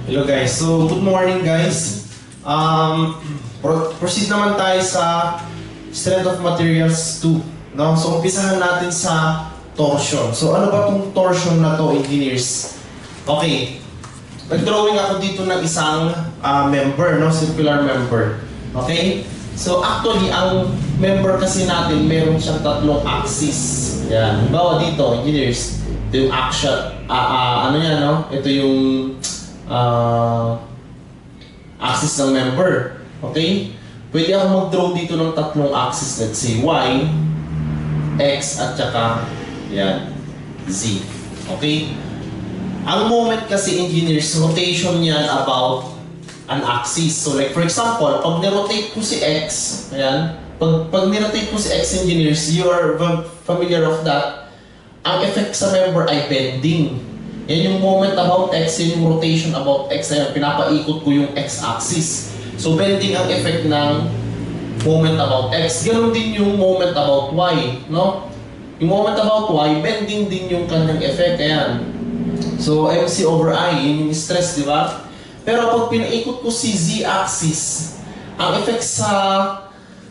Hello guys, so good morning guys. Proceed naman tayo sa strength of materials 2, no? So umpisahan natin sa torsion. So ano ba tong torsion na to, engineers? Okay, nag-drawing ako dito ng isang member, no? Circular member. Okay? So actually ang member kasi natin meron siyang tatlong axis. Yan. Halimbawa dito, engineers, ito yung action, ano yan, no? Ito yung axis ng member. Okay? Pwede ako mag-draw dito ng tatlong axis. Let's say Y, X, at saka yan, Z. Okay? Ang moment kasi, engineers, rotation niyan about an axis. So like for example, pag nirotate ko si X, ayan, pag nirotate ko si X, engineers, you are familiar of that. Ang effect sa member ay bending. Yan yung moment about X, yan yung rotation about X. Ayan, pinapaikot ko yung X-axis. So, bending ang effect ng moment about X. Ganon din yung moment about Y, no? Yung moment about Y, bending din yung kanyang effect. Ayan. So, MC over I, yun yung stress, di ba? Pero pag pinaikot ko si Z-axis, ang effect sa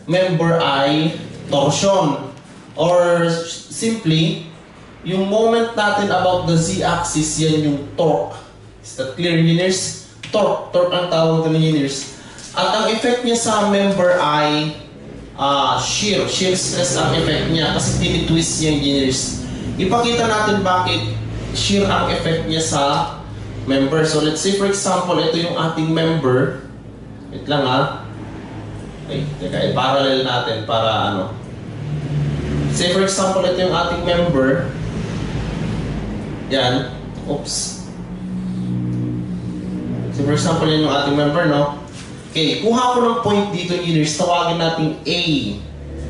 member ay torsion. Or simply, yung moment natin about the Z-axis, yan yung torque. Is that clear, engineers? Torque. Torque ang tawag ng engineers. At ang effect niya sa member ay shear. Shear stress ang effect niya kasi tinitwist niya, engineers. Ipakita natin bakit shear ang effect niya sa member. So let's say for example, ito yung ating member. Wait lang ha. Okay, teka, i-parallel natin para ano. Say for example, ito yung ating member. Yan. Oops. So for example, yan yung ating member, no? Okay, kuha ko ng point dito, engineers. Tawagin natin A.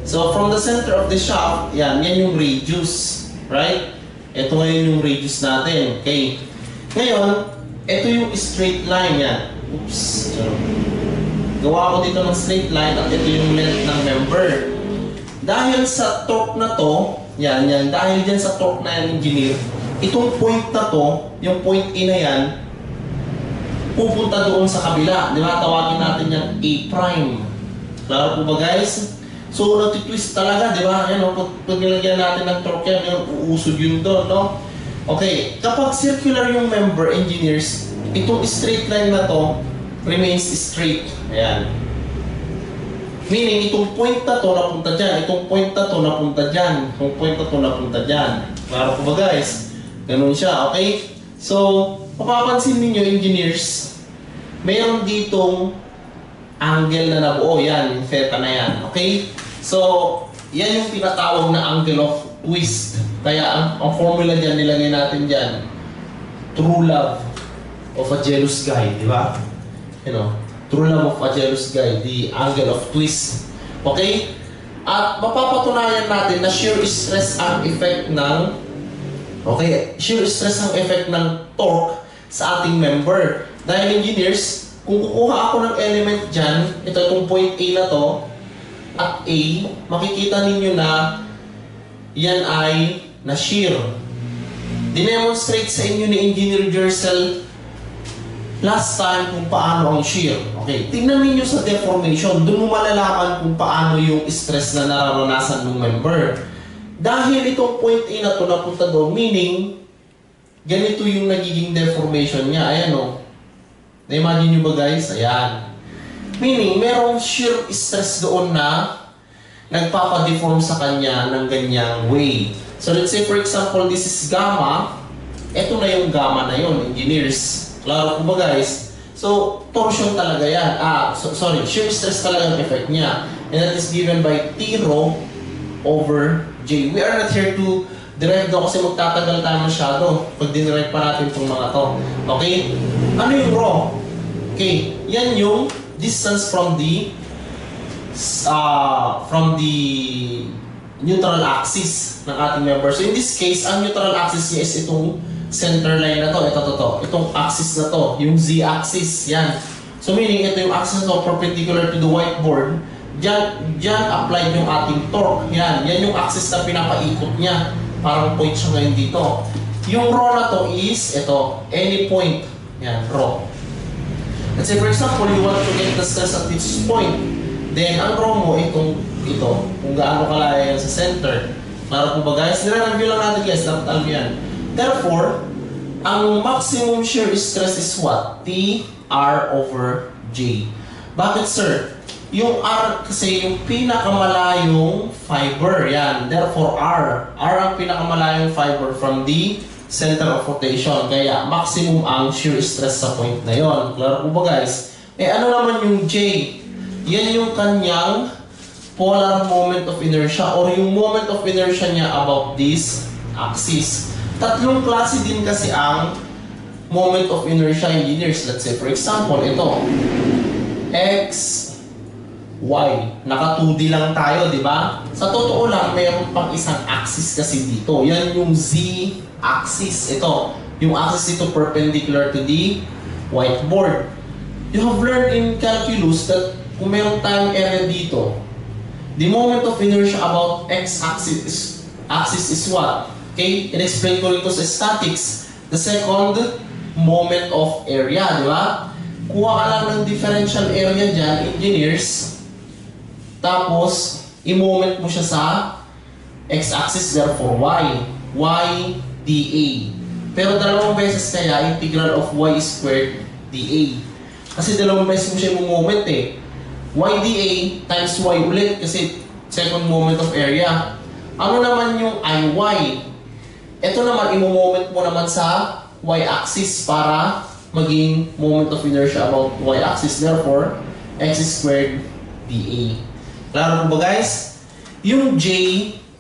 So from the center of the shaft, yan yung radius. Right? Ito ngayon yung radius natin. Okay. Ngayon, ito yung straight line, yan. Oops. So, gawa ko dito ng straight line at ito yung length ng member. Dahil sa torque na to, yan, dahil dyan sa torque na yan, engineer, itong point na to, yung point A na yan, pupunta doon sa kabila. Di ba? Tawagin natin yan A prime. Klaro po ba guys? So, natitwist talaga, di ba? Yan, pag nilagyan natin ng torque yan, uusog yun doon, no? Okay, kapag circular yung member, engineers, itong straight line na to remains straight. Ayan. Meaning, itong point na to napunta dyan, itong point na to napunta dyan, itong point na to napunta dyan. Klaro po ba guys? Ganun siya, okay? So, mapapansin ninyo, engineers, mayroon ditong angle na nabuo. Yan, yung theta na yan, okay? So, yan yung tinatawag na angle of twist. Kaya ang formula dyan, nilagay natin dyan, true love of a jealous guy, di ba? You know, true love of a jealous guy, the angle of twist. Okay? At mapapatunayan natin na shear stress ang effect ng shear stress ang effect ng torque sa ating member. Dahil engineers, kung kukuha ako ng element dyan, ito itong point A na to, at A, makikita ninyo na yan ay na-shear. Dinemonstrate sa inyo ni Engineer Jercel last time kung paano ang shear. Okay, tingnan ninyo sa deformation. Doon mo malalaman kung paano yung stress na nararanasan ng member. Dahil itong point A na to napunta doon, meaning, ganito yung nagiging deformation niya. Ayan o. Na-imagine nyo ba guys? Ayan. Meaning, merong shear stress doon na nagpapadeform sa kanya ng ganyang way. So let's say for example, this is gamma. Ito na yung gamma na yun, engineers. Klaro po ba guys? So, torsion talaga yan. Shear stress talaga ang effect niya. And that is given by T rho over J. We are not here to derive daw kasi magtatagal tayo masyado pag dinerive pa natin itong mga to. Okay? Ano yung rho? Okay, yan yung distance from the neutral axis ng ating member. So in this case, ang neutral axis niya is itong center line na to. Itong axis na to, yung Z-axis. Yan. So meaning, ito yung axis na to perpendicular to the whiteboard. Diyan applied yung ating torque. Yan yung axis na pinapaikot niya. Parang point siya ngayon dito. Yung rho na to is, ito, any point. Yan, rho. Let's say for example, you want to get the stress at this point. Then, ang draw mo, ito, kung gaano kalaya yan sa center. Para po ba guys? Nire-review lang natin guys, dapat alam yan. Therefore, ang maximum shear stress is what? T R over J. Bakit sir? Yung R kasi yung pinakamalayong fiber. Yan. Therefore, R. R ang pinakamalayong fiber from the center of rotation. Kaya, maximum ang shear stress sa point na yon. Klaro po ba guys? Eh, ano naman yung J? Yan yung kanyang polar moment of inertia or yung moment of inertia niya about this axis. Tatlong klase din kasi ang moment of inertia engineers. Let's say, for example, ito. X, Y. Naka 2D lang tayo, di ba? Sa totoo lang, mayroon pang isang axis kasi dito. Yan yung Z axis. Ito. Yung axis ito perpendicular to the whiteboard. You have learned in calculus that kung mayroon tayong area dito, the moment of inertia about x-axis is what? Okay? In-explain ko rin ito sa statics. The second moment of area, di ba? Kuha ka lang ng differential area dyan, engineers. Tapos, i-moment mo siya sa x-axis, therefore y. Y dA. Pero dalawang beses kaya, integral of y squared dA. Kasi dalawang beses mo siya i-moment eh. Y dA times y ulit kasi second moment of area. Ano naman yung IY? Ito naman, i-moment mo naman sa y-axis para maging moment of inertia about y-axis. Therefore, x squared dA. Klaro po ba guys? Yung J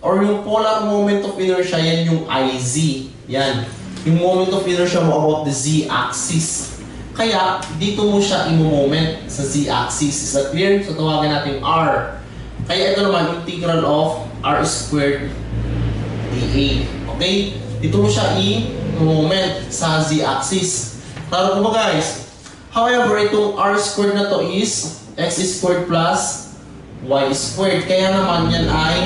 or yung polar moment of inertia, yan yung IZ. Yan. Yung moment of inertia mo about the z-axis. Kaya, dito mo siya i-moment sa z-axis. Is that clear? So, tawagin natin R. Kaya ito naman, integral of R squared dA. Okay? Dito mo siya i-moment sa z-axis. Klaro po ba guys? However, itong R squared na to is x squared plus y squared. Kaya naman yan ay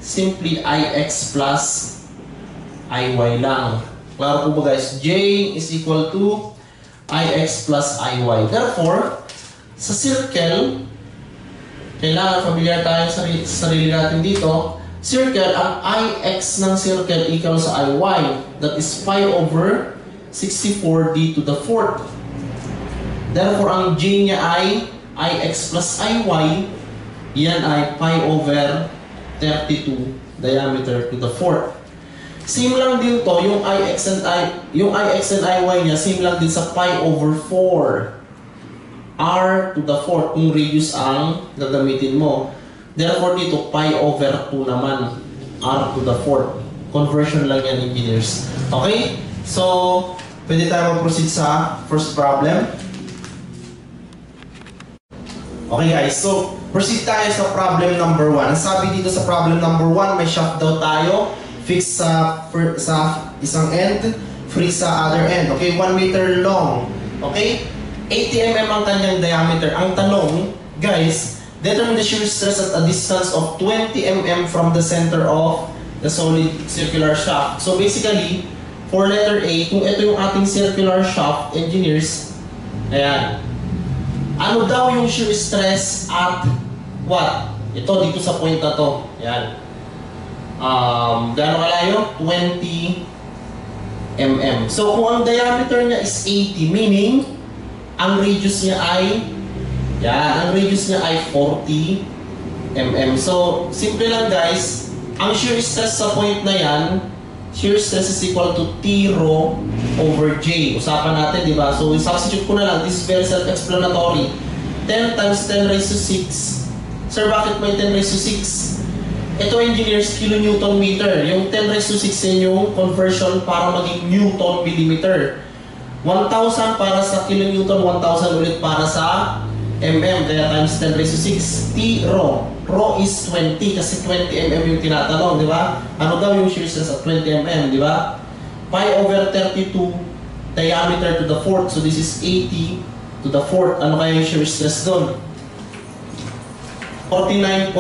simply ix plus iy lang. Klaro po ba guys? J is equal to ix plus iy. Therefore, sa circle, kailangan familiar tayo sa sarili natin dito. Circle, ang ix ng circle equal sa iy. That is pi over 64d to the 4th. Therefore, ang j niya ay ix plus iy. Yan ay pi over 32 diameter to the 4th. Same lang din to, yung ix and iy niya, same lang din sa pi over 4. R to the 4th, kung radius ang gagamitin mo. Therefore, dito, pi over 2 naman. R to the 4th. Conversion lang yan, engineers. Okay? So, pwede tayo mag-proceed sa first problem. Okay guys, so proceed tayo sa problem number 1. Ang sabi dito sa problem number 1, may shaft daw tayo. Fix sa isang end, free sa other end. Okay, 1 meter long. Okay? 80 mm ang kanyang diameter. Ang tanong, guys, determine the shear stress at a distance of 20 mm from the center of the solid circular shaft. So basically, for letter A, kung ito yung ating circular shaft, engineers, ayan. Ano daw yung shear stress at what? Ito, dito sa point na to. Ayan. Gaano kalayo? 20 mm. So, kung ang diameter niya is 80, meaning, ang radius niya ay, yan, ang radius niya ay 40 mm. So, simple lang guys, ang shear stress sa point na yan, shear stress is equal to T rho over J. Usapan natin, di ba? So, substitute ko na lang. This is very self-explanatory. 10 times 10 raised to 6. Sir, bakit may 10 raised to 6? Ito, engineers, kilonewton meter. Yung 10 raised to 6 yan yung conversion para maging newton millimeter. 1,000 para sa kilonewton, 1,000 ulit para sa mm. Kaya times 10 raised to 6. T rho. Rho is 20 kasi 20 mm yung tinatanong, di ba? Ano daw yung shear stress at 20 mm, di ba? Pi over 32 diameter to the 4th. So this is 80 to the 4th. Ano kaya yung shear stress doon? 49.74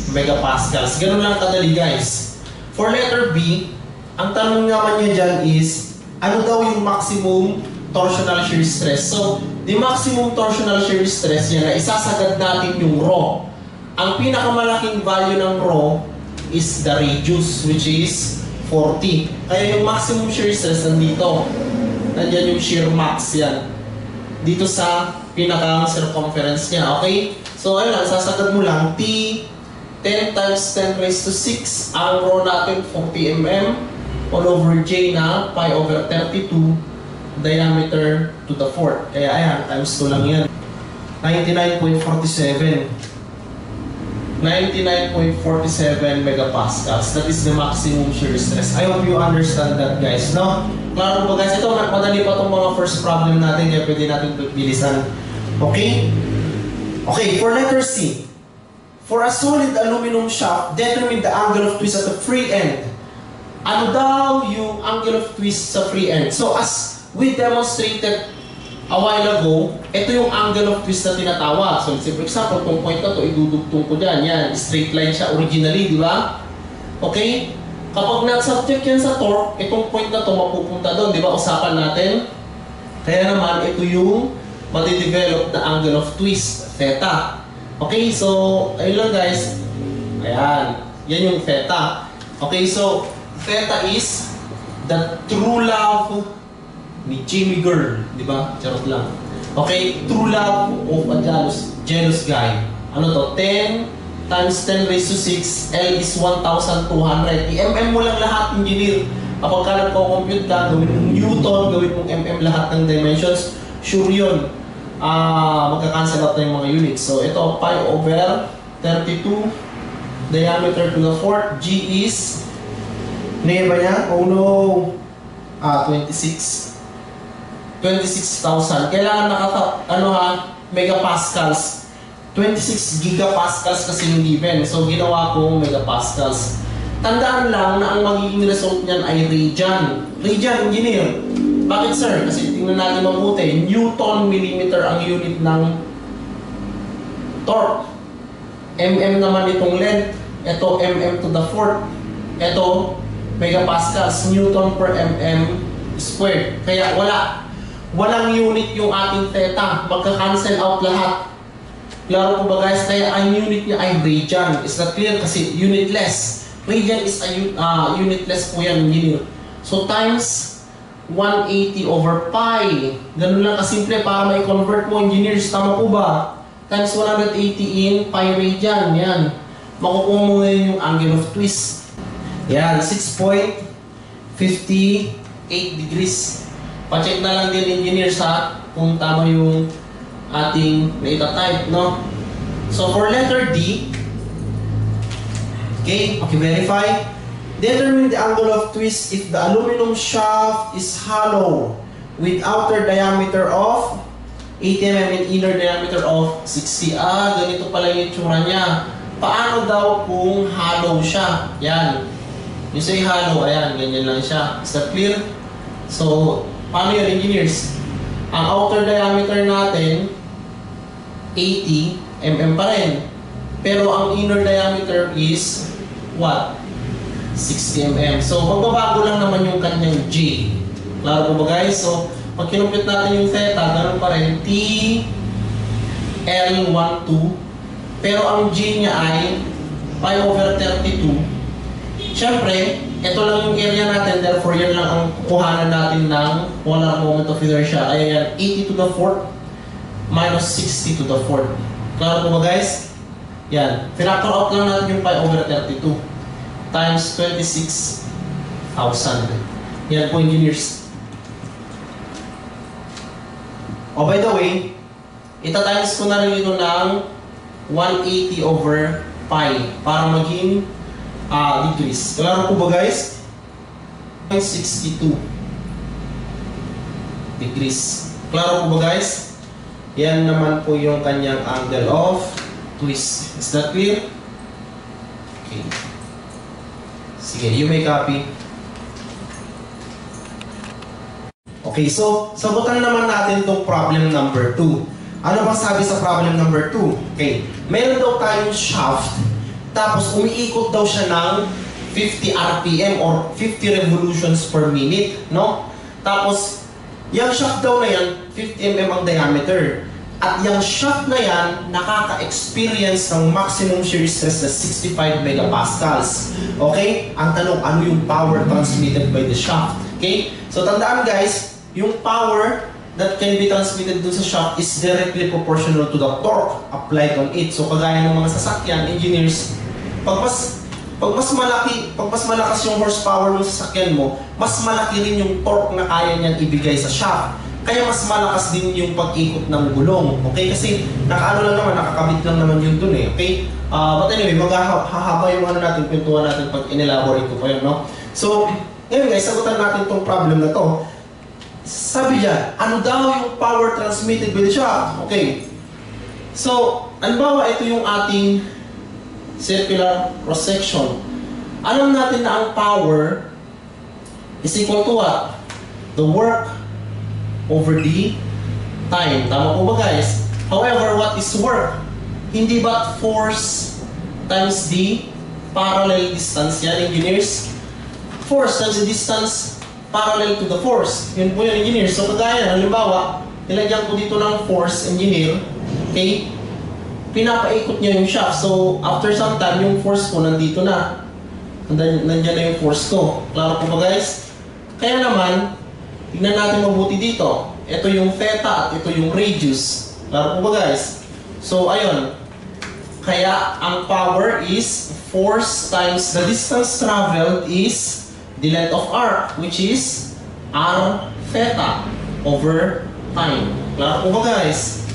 megapascals. Ganun lang kadali guys. For letter B, ang tanong naman niya dyan is, ano daw yung maximum torsional shear stress. So, the maximum torsional shear stress yan na isasagad natin yung rho. Ang pinakamalaking value ng rho is the radius, which is 40. Kaya yung maximum shear stress nandito. Nandiyan yung shear max yan. Dito sa pinaka-circumference niya, okay? So, ayun lang, sasagad mo lang, T 10 times 10 raised to 6. Ang rho natin, 40 mm. All over J na, pi over 32, diameter to the 4th. Kaya ayan, times 2 lang yan. 99.47. 99.47 megapascals. That is the maximum shear stress. I hope you understand that, guys. No? Klaro ba, guys? Ito, madali pa itong mga first problem natin, kaya pwede natin bilisan. Okay? Okay, for letter C. For a solid aluminum shaft, determine the angle of twist at the free end. Ano daw yung angle of twist sa free end? So, as we demonstrated a while ago, ito yung angle of twist na tinatawag. So, for example, kung point na to, idudugtong ko dyan. Yan, straight line siya originally, di ba? Okay? Kapag nag-subject yan sa torque, itong point na to mapupunta doon, di ba? Usapan natin. Kaya naman, ito yung matidevelop na angle of twist, theta. Okay, so, ayun lang guys. Ayan, yan yung theta. Okay, so, theta is the true love ni Jimmy Girl, di ba? Charot lang. Okay, true love of a jealous guy. Ano to? 10 times 10 raised to 6, L is 1,200. I-mm mo lang lahat, engineer. Kapag ka nagko-compute ka, gawin mong Newton, gawin mong mm lahat ng dimensions, sure yun. Magka-cancel out na yung mga units. So, ito, pi over 32, diameter to the 4th, G is, ano ba niya? Oh no! 26,000. Kailangan megapascals. 26 gigapascals kasi yung given. So, ginawa ko megapascals. Tandaan lang na ang magiging result niyan ay radian. Radian, engineer. Bakit, sir? Kasi tingnan natin mabuti. Newton millimeter ang unit ng torque. Mm naman itong length. Ito, mm to the 4th. Ito, megapascals. Newton per mm squared. Kaya walang unit yung ating theta. Magka-cancel out lahat. Klaro po ba, guys? Kaya ang unit niya ay radian. Is that clear? Kasi unitless. Radian is a unitless po yan, engineer. So, times 180 over pi. Ganun lang kasimple para may convert mo, engineers. Tama po ba? Times 180 in pi radian. Yan. Makukuha mo ngayon yung angle of twist. Yan. 6.58 degrees. Pa-check na lang din, engineers, ha, kung tama yung ating data type, no? So, for letter D, okay, verify. Determine the angle of twist if the aluminum shaft is hollow with outer diameter of 80 mm and inner diameter of 60. Ganito pala yung itsura niya. Paano daw kung hollow siya? Yan. You say hollow, ayan, ganyan lang siya. Is that clear? So, paano yun, engineers? Ang outer diameter natin, 80 mm pa rin. Pero ang inner diameter is what? 60 mm. So, magbabago lang naman yung kanyang J. Klaro po ba, guys? So, pag kinumpit natin yung theta, ganun pa rin. T, L12. Pero ang J niya ay pi over 32. Siyempre, ito lang yung area natin. Therefore, yan lang ang kuhanan natin ng polar moment of inertia. Ay, 80 to the 4th minus 60 to the 4th. Klaro po ba, guys? Yan. Factor out lang natin yung pi over 32. Times 26,000. Yan po, engineers. Oh, by the way, ita-times ko na rin ito ng 180 over pi para maging degrees. Klaro po ba, guys? 62 degrees. Klaro po ba, guys? Yan naman po yung kanyang angle of twist. Is that clear? Okay. Sige, you may copy. Okay, so sagutan naman natin itong problem number 2. Ano bang sabi sa problem number 2? Okay, meron daw tayong shaft, tapos umiikot daw siya ng 50 RPM or 50 revolutions per minute, no? Tapos, Yung shaft daw na yan, 50 mm ang diameter. At yung shaft na yan, nakaka-experience ng maximum shear stress na 65 megapascals. Okay? Ang tanong, ano yung power transmitted by the shaft? Okay? So tandaan guys, yung power that can be transmitted dun sa shaft is directly proportional to the torque applied on it. So kagaya ng mga sasakyan, engineers, pag mas malakas yung horsepower ng sasakyan mo, mas malaki rin yung torque na kaya niyang ibigay sa shaft. Kaya mas malakas din yung pag-ikot ng gulong. Okay? Kasi nakaano lang naman, nakakabit lang naman yun dun eh. Okay? But anyway, maghahaba yung ano natin, kwentuhan natin pag in-elaborate ko pa yun, no? So, ngayon guys, sagutan natin tong problem na to. Sabi dyan, ano daw yung power transmitted by the shaft? Okay. So, halimbawa, ito yung ating circular cross-section. Alam natin na ang power is equal to what? The work over the time. Tama po ba guys? However, what is work? Hindi ba force times the parallel distance yan, engineers? Force times the distance parallel to the force. Yun po yun, engineers. So kagaya, halimbawa, nilagyan ko dito ng force, engineer. Okay? Pinapaikot niya yung shaft. So, after some time, yung force ko nandito na. Nandiyan na yung force ko. Klaro po ba guys? Kaya naman, tignan natin mabuti dito. Ito yung theta at ito yung radius. Klaro po ba guys? So, ayun. Kaya, ang power is force times the distance traveled is the length of arc, which is r theta over time. Klaro po ba guys?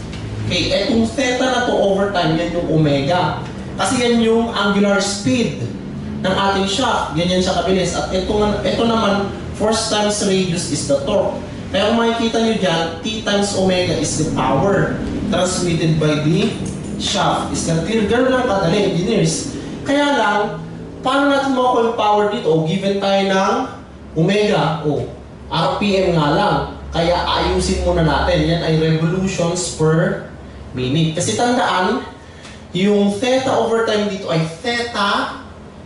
Okay, etong theta na to over time, yan yung omega. Kasi yan yung angular speed ng ating shaft. Ganyan siya kabilis. At ito naman, force times radius is the torque. Kaya kung makikita nyo dyan, T times omega is the power transmitted by the shaft. Is that clear? Ganun lang kadali, engineers. Kaya lang, paano natin makuha yung power dito? O, given tayo ng omega. O, RPM nga lang. Kaya ayusin muna natin. Yan ay revolutions per minute. Kasi tandaan, yung theta over time dito ay theta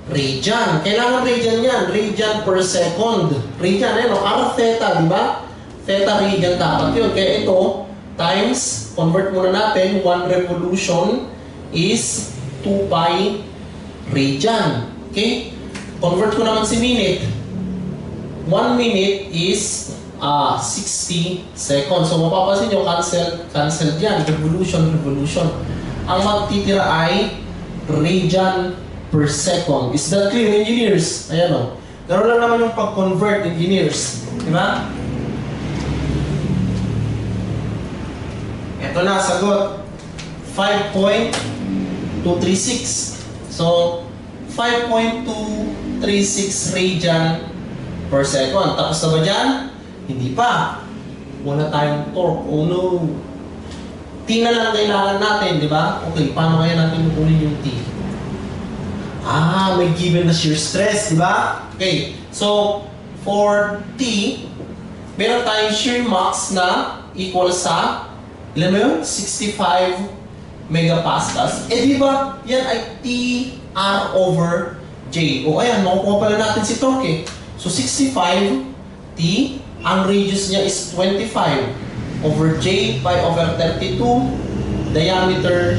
radian. Kailangan radian yan. Radian per second. Radian, ano? R theta, di ba? Theta radian dapat yun. Kaya ito, times, convert muna natin, 1 revolution is 2 pi radian. Okay? Convert ko naman si minute. 1 minute is 60 seconds. So, mapapansin nyo, cancel yan. Revolution. Ang magtitira ay radian per second. Is that clear, engineers? Ayan o. Gano'n lang naman yung pag-convert, engineers. Diba? Ito na, sagot. 5.236. So, 5.236 radian per second. Tapos na ba dyan? Hindi pa. Wala tayong torque. Oh no. T na lang kailangan natin, di ba? Okay, paano kaya natin kukunin yung T? May given na shear stress, di ba? Okay, so for T, meron tayong shear max na equal sa, ilan mo yun? 65 megapascals. Eh di ba, yan ay TR over J. O ayan, makukuha pala natin si torque eh. So 65 T, ang radius niya is 25 over J pi over 32, diameter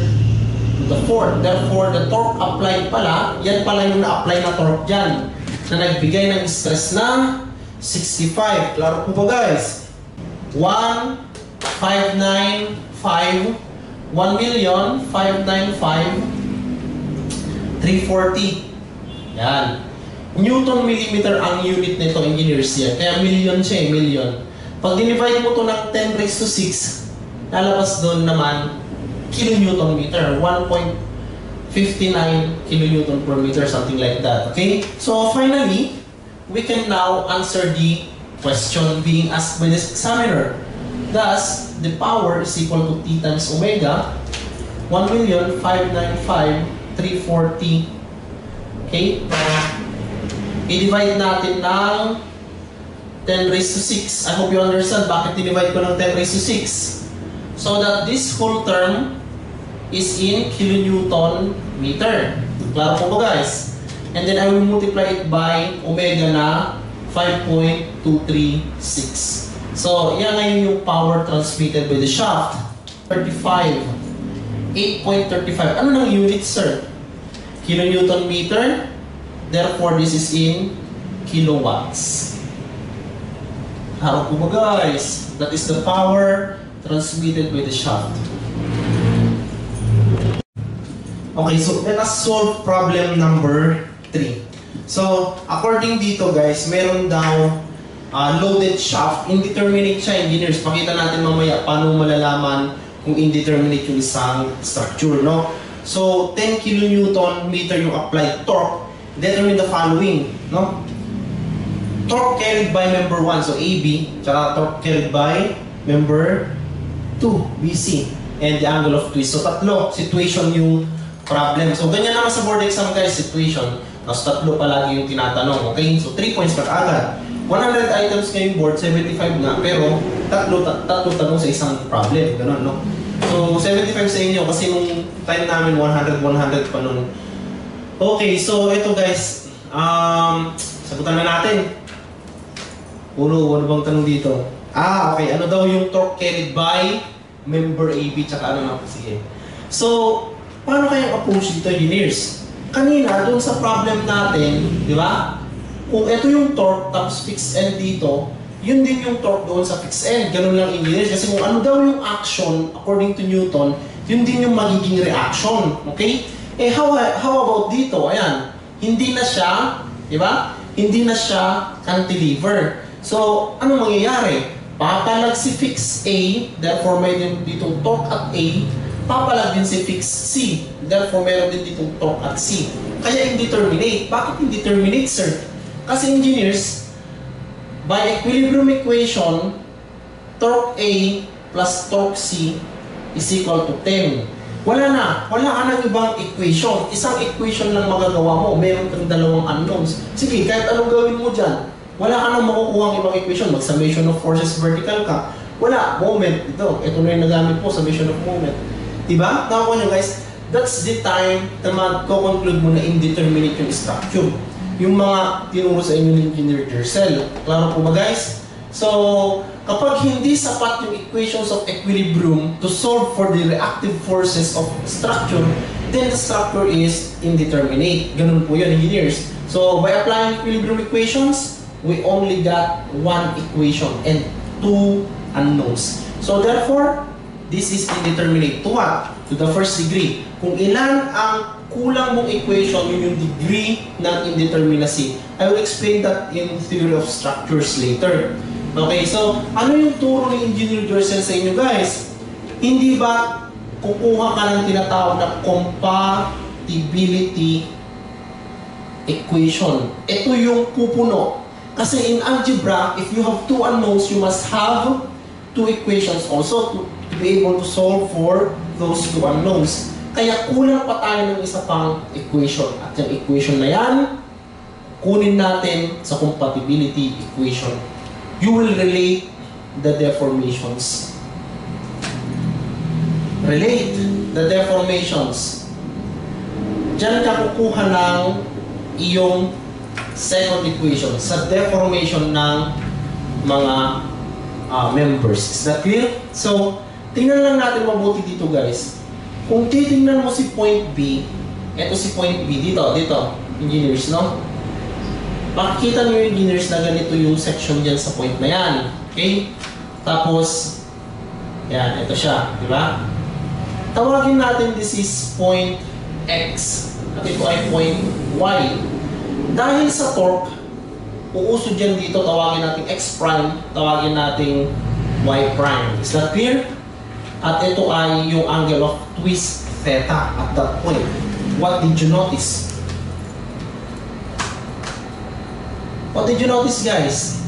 to the fourth. Therefore, the torque applied pala, yan pala yung na-apply na torque dyan, na nagbigay ng stress na 65. Klaro po ba guys? 1,595,340. Yan. Newton millimeter ang unit nito, engineers yan. Kaya million siya eh, million. Pag dinivide mo to ng 10 raised to 6, lalabas doon naman kilonewton meter. 1.59 kilonewton per meter, something like that. Okay? So finally, we can now answer the question being asked by this examiner. Thus, the power is equal to T times omega, 1,595,340. Okay? I-divide natin ng 10 raised to 6. I hope you understand bakit i-divide ko ng 10 raised to 6. So that this whole term is in kilonewton meter. Klaro po ba guys? And then I will multiply it by omega na 5.236. So, yan ngayon yung power transmitted by the shaft. 35. 8.35. Ano ng unit, sir? Kilonewton meter. Therefore, this is in kilowatts. Harap po ba, guys? That is the power transmitted by the shaft. Okay, so let us solve problem number 3. So, according dito, guys, meron daw loaded shaft. Indeterminate siya, engineers. Pakita natin mamaya paano malalaman kung indeterminate yung isang structure, no? So, 10 kilonewton meter yung applied torque. Determine the following, no? Torque carried by member 1, so AB, tsaka torque carried by member 2, BC, and the angle of twist. So, tatlo, situation yung problem. So, ganyan naman sa board exam, guys, situation. Tapos tatlo palagi yung tinatanong, okay? So, 3 points per agad. 100 items ngayong board, 75 na, pero tatlo tanong sa isang problem, ganun, no? So, 75 sa inyo kasi nung time namin 100 pa nun. Okay, so ito guys, sagutan na natin. Ano bang tanong dito? Okay, ano daw yung torque carried by member AB, tsaka ano na, sige. So, paano kayang approach dito, engineers? Kanina, doon sa problem natin, di ba? Kung ito yung torque, tapos fixed end dito, yun din yung torque doon sa fixed end. Ganun lang, engineers. Kasi kung ano daw yung action, according to Newton, yun din yung magiging reaction. Okay? How about dito? Ayan. Hindi na siya, di ba? Hindi na siya cantilever. So, ano mangyayari? Papalag si fixed A, therefore may din ditong torque at A. Papalag din si fixed C, therefore meron din ditong torque at C. Kaya indeterminate. Bakit indeterminate, sir? Kasi engineers, by equilibrium equation, torque A plus torque C is equal to 10. Wala ka ng ibang equation. Isang equation lang magagawa mo. Meron kang dalawang unknowns. Sige, kahit anong gawin mo dyan, wala ka nang makukuha ang ibang equation. Mag-summation of forces vertical ka. Wala. Moment. Ito na yung nagamit po, summation of moment. Diba? Nakuha nyo guys, that's the time na mag-conclude mo na indeterminate yung structure. Yung mga tinuro sa inyo ng engineer Gersel. Klaro po ba guys? So, kapag hindi sapat yung equations of equilibrium to solve for the reactive forces of structure, then the structure is indeterminate. Ganun po yun, engineers. So, by applying equilibrium equations, we only got one equation and two unknowns. So, therefore, this is indeterminate. To what? To the first degree. Kung ilan ang kulang mong equation, yun yung degree ng indeterminacy. I will explain that in theory of structures later. Okay, so ano yung turo ni Engineer Gersel sa inyo guys? Hindi ba kukuha ka ng tinatawag na compatibility equation? Ito yung pupuno. Kasi in algebra, if you have two unknowns, you must have two equations also to be able to solve for those two unknowns. Kaya kulang pa tayo ng isa pang equation. At yung equation na yan, kunin natin sa compatibility equation. You will relate the deformations. Relate the deformations. Diyan ka kukuha ng iyong second equation sa deformation ng mga members. Is that clear? So, tingnan lang natin mabuti dito guys. Kung titingnan mo si point B, eto si point B, dito, engineers, no? Makikita nyo yung engineers na ganito yung section dyan sa point na yan. Okay? Tapos, yan, ito siya, di ba? Tawagin natin this is point X at ito ay point Y. Dahil sa torque, uusod dyan dito, tawagin natin X prime, tawagin natin Y prime. Is that clear? At ito ay yung angle of twist theta at that point. What did you notice? What did you notice guys?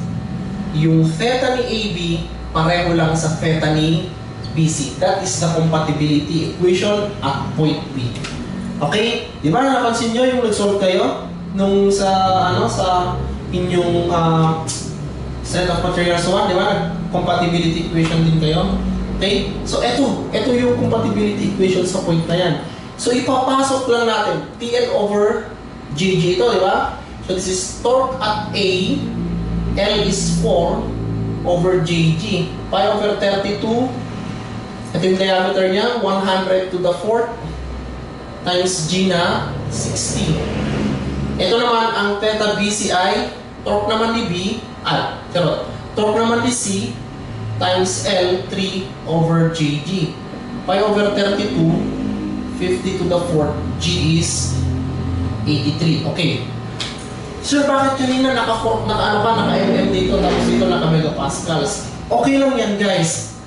Yung theta ni AB pareho lang sa theta ni BC. That is the compatibility equation at point B. Okay? Di ba napansin nyo yung nag-solve kayo nung sa inyong set of materials 1, di ba? Compatibility equation din kayo. Okay? So, ito yung compatibility equation sa point na yan. So, ipapasok lang natin TL over JJ ito, di ba? So, this is torque at A, L is 4, over JG. Pi over 32, ito yung diameter niya, 100 to the 4th times G na 60. Ito naman ang theta BCI, torque naman ni B, torque naman ni C times L, 3 over JG. Pi over 32, 50 to the 4th, G is 83. Okay. Sir, bakit kanina naka-mm dito, tapos dito naka-megapascals? Okay lang yan, guys.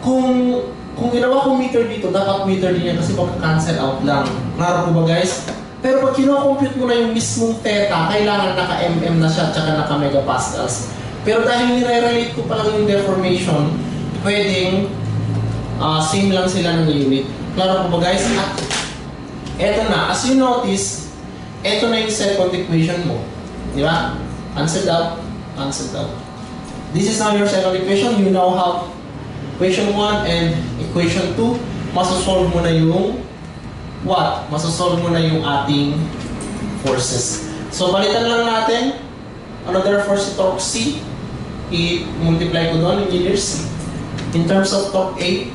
Kung ginawa ko meter dito, dapat meter din yan kasi cancel out lang. Klaro po ba, guys? Pero pag kino-compute mo na yung mismong theta, kailangan naka-mm na siya, tsaka naka-megapascals. Pero dahil nire-relate ko pa lang yung deformation, pwedeng same lang sila ng unit. Klaro po ba, guys? At eto na, as you notice, eto na yung second equation mo. Di ba? Cancelled out, cancelled out. This is now your second equation. You now have equation 1 and equation 2. Masosolve mo na yung what? Masosolve mo na yung ating forces. So, balitan lang natin. Another force si torque C. I-multiply ko doon, engineer C. In terms of torque A,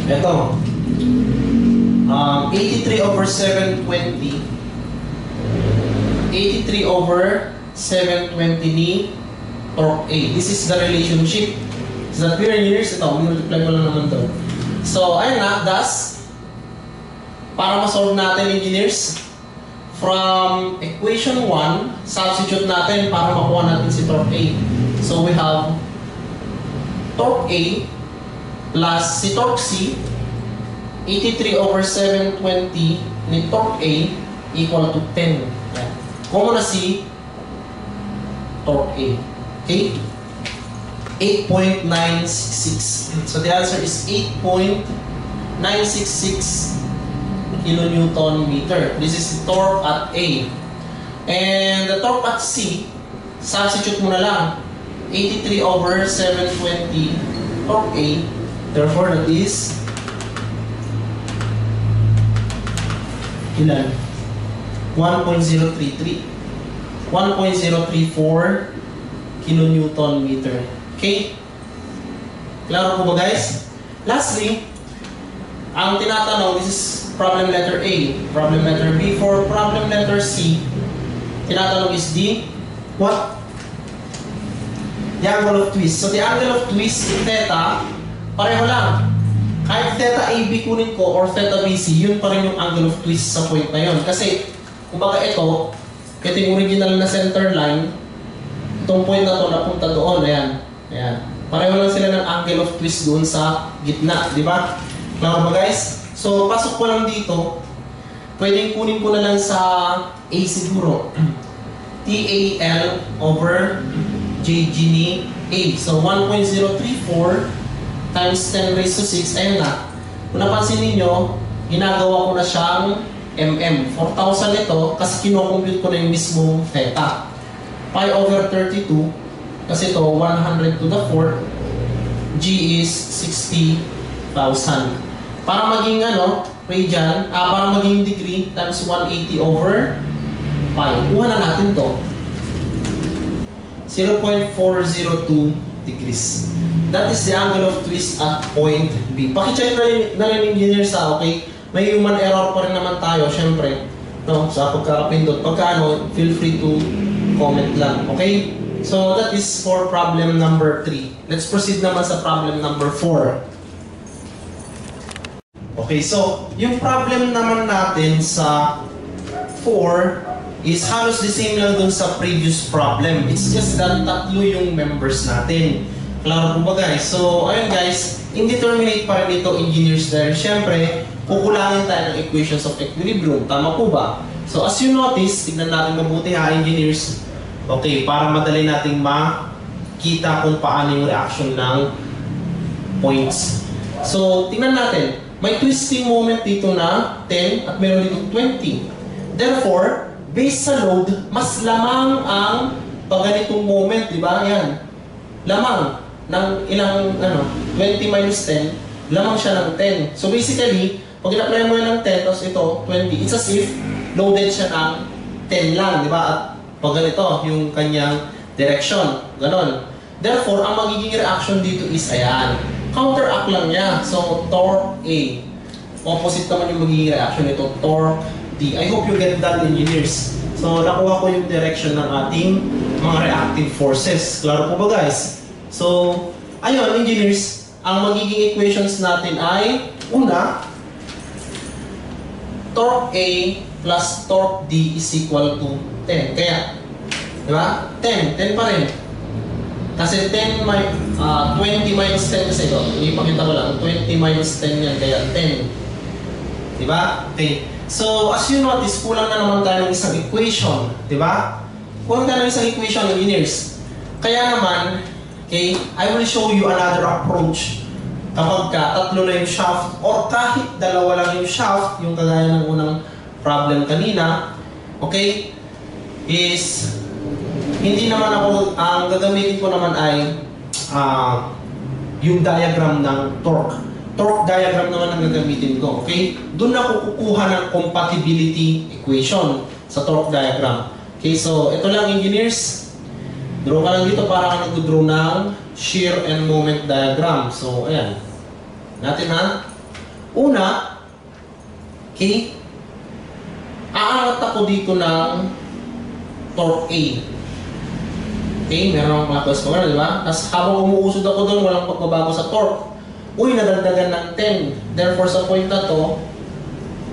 ito, 83 over 720. 83 over 720 ni torque A. This is the relationship. Is that clear, engineers? Ito, multiply mo lang naman doon. So, ayun na, thus, para ma-solve natin, engineers, from equation 1, substitute natin para makuha natin si torque A. So, we have torque A plus si torque C, 83 over 720 ni torque A equal to 10. Yan. Common na si torque A. Okay? 8.966. So the answer is 8.966 kilonewton meter. This is the torque at A. And the torque at C, substitute mo na lang. 83 over 720 torque A. Therefore, that is ilan? 1.033. 1.034 kilonewton meter. Okay? Klaro po ba, guys? Lastly, ang tinatanong, this is problem letter A, problem letter B. For problem letter C, tinatanong is the what? The angle of twist. So the angle of twist, theta, pareho lang. Kahit theta AB kunin ko or theta BC, yun pa rin yung angle of twist sa point na yun. Kasi, kumbaga ito yung original na center line, itong point na to napunta doon, ayan. Ayan. Pareho lang sila ng angle of twist doon sa gitna, di ba? Klaro ba, guys? So, pasok ko lang dito, pwedeng kunin ko na lang sa A siguro. TAL over JG ni A. So, 1.034 times 10 raised to 6, ayun na. Kung napansin ninyo, ginagawa ko na siyang mm. 4,000 ito kasi kinocompute ko na yung mismong theta. Pi over 32, kasi ito 100 to the 4th, G is 60,000. Para maging radian, para maging degree times 180 over pi. Kuha na natin to. 0.402 degrees. That is the angle of twist at point B. Pakicheck na rin engineer sa okay. May human error pa rin naman tayo, syempre. No, sa pagkakapindot. Pagka feel free to comment lang. Okay? So that is for problem number 3. Let's proceed naman sa problem number 4. Okay, so yung problem naman natin sa 4 is halos the same lang dun sa previous problem. It's just that tatlo yung members natin. Klaro po ba, guys? So, ayun guys, indeterminate pa rin ito, engineers dahil syempre, kukulangin tayo ng equations of equilibrium. Tama po ba? So, as you notice, tignan natin mabuti ha, engineers. Okay, para madali nating makita kung paano yung reaction ng points. So, tingnan natin. May twisting moment dito na 10 at meron dito 20. Therefore, based sa load, mas lamang ang pagganitong moment, di ba? Yan. Lamang ng ilang 20 minus 10 lamang siya ng 10. So basically, pag in-apply mo yan ng 10, tapos ito, 20, it's as if loaded siya ng 10 lang, di ba? At pag ganito, yung kanyang direction, ganon. Therefore, ang magiging reaction dito is, ayan, counteract lang niya. So, torque A. Opposite naman yung magiging reaction nito, torque D. I hope you get that, engineers. So, nakuha ko yung direction ng ating mga reactive forces. Klaro po ba, guys? So, ayun, engineers, ang magiging equations natin ay, una, torque A plus torque D is equal to 10. Kaya, di ba? 10 pa rin. Kasi 20 minus 10 kasi ito. Ipakita ko lang. 20 minus 10 yan. Kaya 10. Di ba? Okay. So, as you notice, kulang na naman tayo ng isang equation. Di ba? Kulang tayo ng isang equation, engineers. Kaya naman, okay, I will show you another approach. Kapag tatlo na yung shaft or kahit dalawa lang yung shaft, yung kagaya ng unang problem kanina, okay, is hindi naman ako, ang gagamitin ko naman ay yung diagram ng torque. Torque diagram naman ang gagamitin ko, okay? Doon ako kukuha ng compatibility equation sa torque diagram. Okay, so ito lang, engineers. Draw ka lang dito para ka nag-draw ng shear and moment diagram. So, ayan. Natin ha. Una, okay, aangat ako dito ng torque A. Okay, meron akong clackwise power, di ba? Tapos habang umuusod ako doon, walang pagbabago sa torque. Uy, nadagdagan ng 10. Therefore, sa point na to,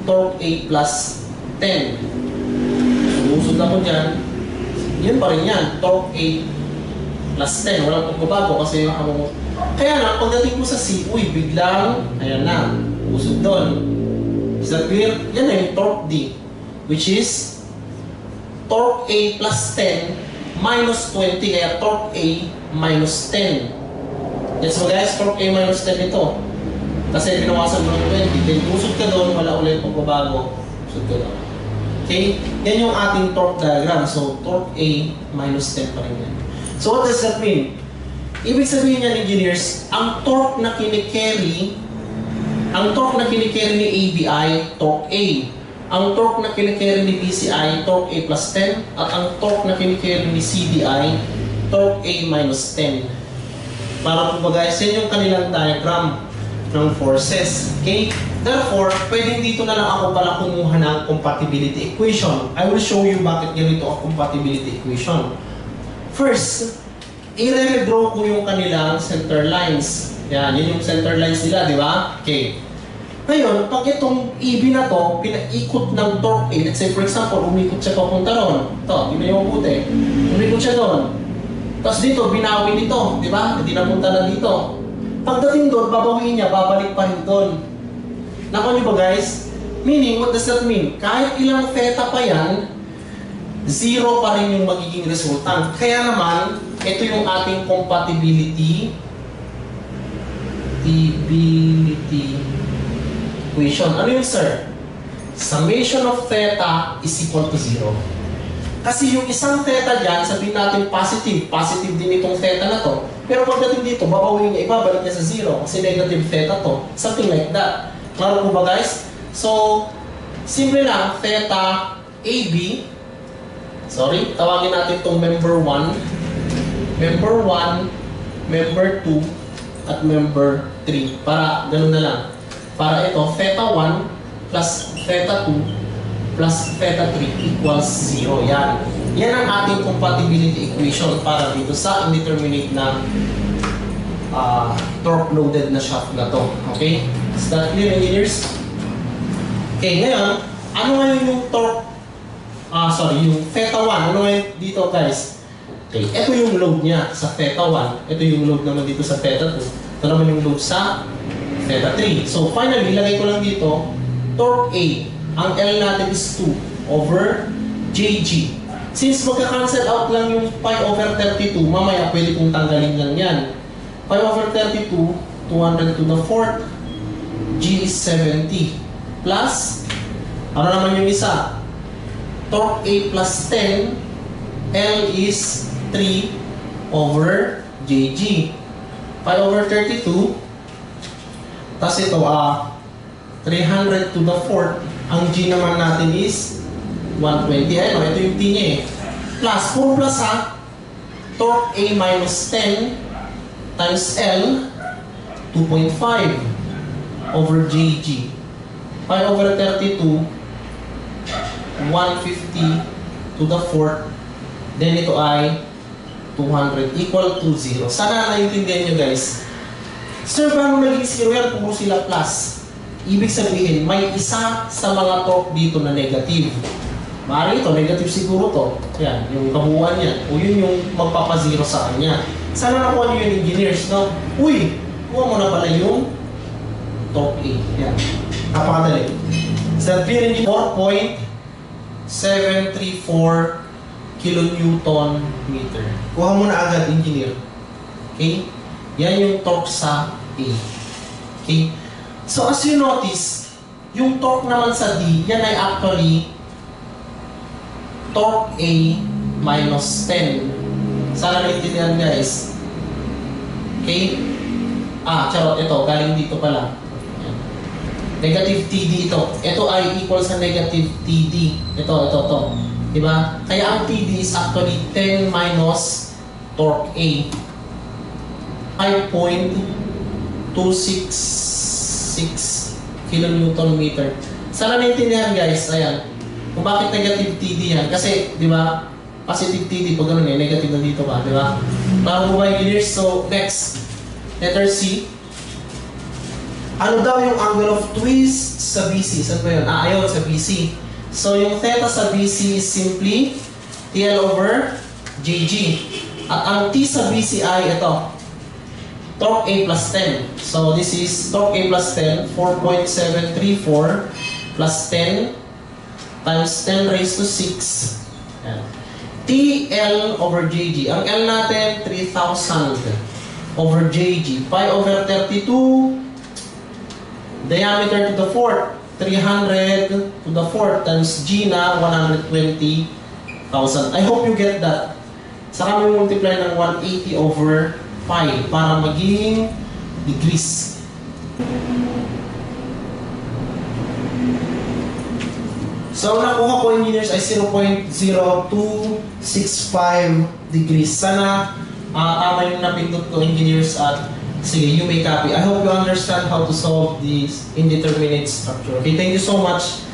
torque A plus 10. Umuusod ako dyan, yun pa rin yan. Torque A plus 10. Walang pagbabago kasi habang... Kaya na, pagdating ko sa C, uy, biglang, ayan na, usod doon. Is that clear? Yan na yung torque D, which is torque A plus 10 minus 20, kaya torque A minus 10. Yes, so guys, torque A minus 10 ito. Kasi binawasan mo ng 20. Then, usod ka doon, wala ulit pagbabago. Usod ka doon. Okay? Yan yung ating torque diagram. So, torque A minus 10 pa rin yan. So, what does that mean? Ibig sabihin niyan, engineers, ang torque na kinikerry ni ABI, torque A. Ang torque na kinikerry ni BCI, torque A plus 10. At ang torque na kinikerry ni CDI, torque A minus 10. Para po ba guys, yan yung kanilang diagram ng forces. Okay? Therefore, pwedeng dito na lang ako pala kumuha ng compatibility equation. I will show you bakit ganito ang compatibility equation. First, i-redraw ko yung kanilang center lines. Yan, yun yung center lines nila, di ba? Okay. Ngayon, pag itong EB na to, pinaikot ng torque A, let's say for example, umikot siya papunta ron. Ito, yun yung puti. Umikot siya doon. Tapos dito, binawi nito, di ba? Hindi napunta na dito. Pagdating doon, babawiin niya, babalik pa rin doon. Nakuha niyo ba guys? Meaning, what does that mean? Kahit ilang theta pa yan, zero pa rin yung magiging resultant. Kaya naman, ito yung ating compatibility equation. Ano yun, sir? Summation of theta is equal to 0. Kasi yung isang theta dyan, sabihin natin positive. Positive din itong theta na to. Pero pagdating dito, babawin niya, ibabalik niya sa 0. Kasi negative theta to. Something like that. Klaro po ba guys? So, simple lang, theta AB. Sorry, tawagin natin itong member 1. Member 1, member 2, at member 3. Para ganun na lang. Para ito, theta 1 plus theta 2 plus theta 3 equals 0. Yan. Yan ang ating compatibility equation para dito sa indeterminate na torque loaded na shaft na to. Okay? Is that clear, engineers? Okay, ngayon, ano ngayon yung torque? Yung theta 1. Ano ngayon dito, guys? Okay, ito yung load niya sa theta 1. Ito yung load naman dito sa theta 2. Ito naman yung load sa theta 3. So, finally, ilagay ko lang dito, torque A. Ang L natin is 2 over JG. Since magka-cancel out lang yung pi over 32, mamaya pwede kong tanggalin lang yan. Pi over 32, 200 to the 4th, G is 70. Plus, ano naman yung isa? Torque A plus 10, L is 3 over JG. Pi over 32, Tapos ito, 300 to the fourth. Ang G naman natin is 120. Ayun, ito yung T niya eh. Plus, 4 plus torque A minus 10 times L, 2.5 over JG. 5 over 32, 150 to the fourth. Then ito ay 200 equal to 0. Sana naiintindihan nyo guys. Sir, paano naging 0 yan? Puro sila plus. Ibig sabihin, may isa sa mga torque dito na negative. Maaari ito, negative siguro to. Yan, yung kabuuan yan. O yun yung magpapazero sa kanya. Sana nakuha nyo yung engineers, no? Uy, kuha mo na pala yung torque A. Yan. Napakadali. Sa 4.734 kilonewton meter. Kuha mo na agad, engineer. Okay? Yan yung torque sa A. Okay? So as you notice, yung torque naman sa D, yan ay actually torque A minus 10. Sana naintindihan guys. Okay? Charot, ito, galing dito pala. Negative TD ito. Ito ay equal sa negative TD. Ito. Diba? Kaya ang TD is actually 10 minus torque A. 5.266 kilonewton meter. Sana naintindihan guys, ayan. Kung bakit negative TD yan. Kasi, di ba, positive TD, pag gano'n negative na dito pa, di ba? Para mo ba engineers? So, next. Letter C. Ano daw yung angle of twist sa BC? Saan ba yun? Ayun, sa BC. So, yung theta sa BC is simply TL over JG. At ang T sa BC ay ito. Torque A plus 10. So, this is torque A plus 10. 4.734 plus 10 times 10 raised to 6. Yan. TL over JG. Ang L natin, 3,000 over JG. Pi over 32. Diameter to the fourth, 300 to the fourth times G na 120,000. I hope you get that. Saka may multiply ng 180 over 5 para maging degrees. So, nakuha ko engineers ay 0.0265 degrees. Sana tama yung napindot ko engineers at sige, you may copy. I hope you understand how to solve this indeterminate structure. Okay, thank you so much.